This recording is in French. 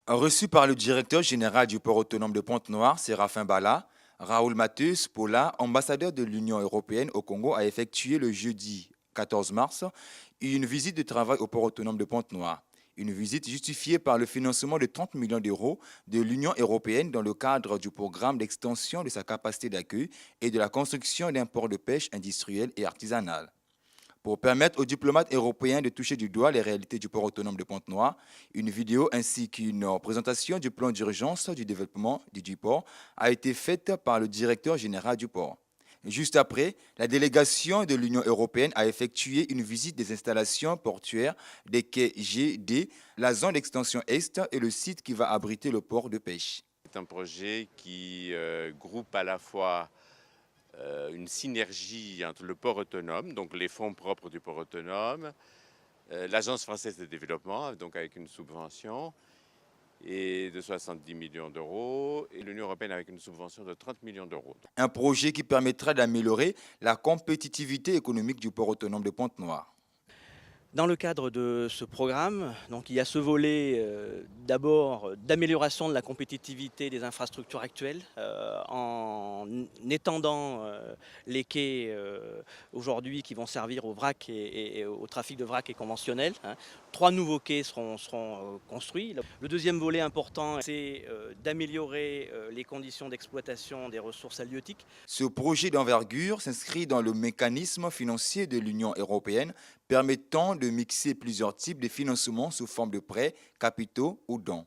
Reçu par le directeur général du port autonome de Pointe-Noire, Séraphin Bala, Raoul Matheus Paula, ambassadeur de l'Union européenne au Congo, a effectué le jeudi 14 mars une visite de travail au port autonome de Pointe-Noire. Une visite justifiée par le financement de 30 millions d'euros de l'Union européenne dans le cadre du programme d'extension de sa capacité d'accueil et de la construction d'un port de pêche industriel et artisanal. Pour permettre aux diplomates européens de toucher du doigt les réalités du port autonome de Pointe-Noire, une vidéo ainsi qu'une présentation du plan d'urgence du développement du port a été faite par le directeur général du port. Juste après, la délégation de l'Union européenne a effectué une visite des installations portuaires des quais GD, la zone d'extension Est et le site qui va abriter le port de pêche. C'est un projet qui groupe à la fois une synergie entre le port autonome, donc les fonds propres du port autonome, l'Agence française de développement, donc avec une subvention et de 70 millions d'euros, et l'Union européenne avec une subvention de 30 millions d'euros. Un projet qui permettra d'améliorer la compétitivité économique du port autonome de Pointe-Noire. Dans le cadre de ce programme, donc il y a ce volet d'abord d'amélioration de la compétitivité des infrastructures actuelles en étendant les quais aujourd'hui qui vont servir au vrac et au trafic de vrac et conventionnel, hein. 3 nouveaux quais seront construits. Le deuxième volet important, c'est d'améliorer les conditions d'exploitation des ressources halieutiques. Ce projet d'envergure s'inscrit dans le mécanisme financier de l'Union européenne permettant de mixer plusieurs types de financements sous forme de prêts, capitaux ou dons.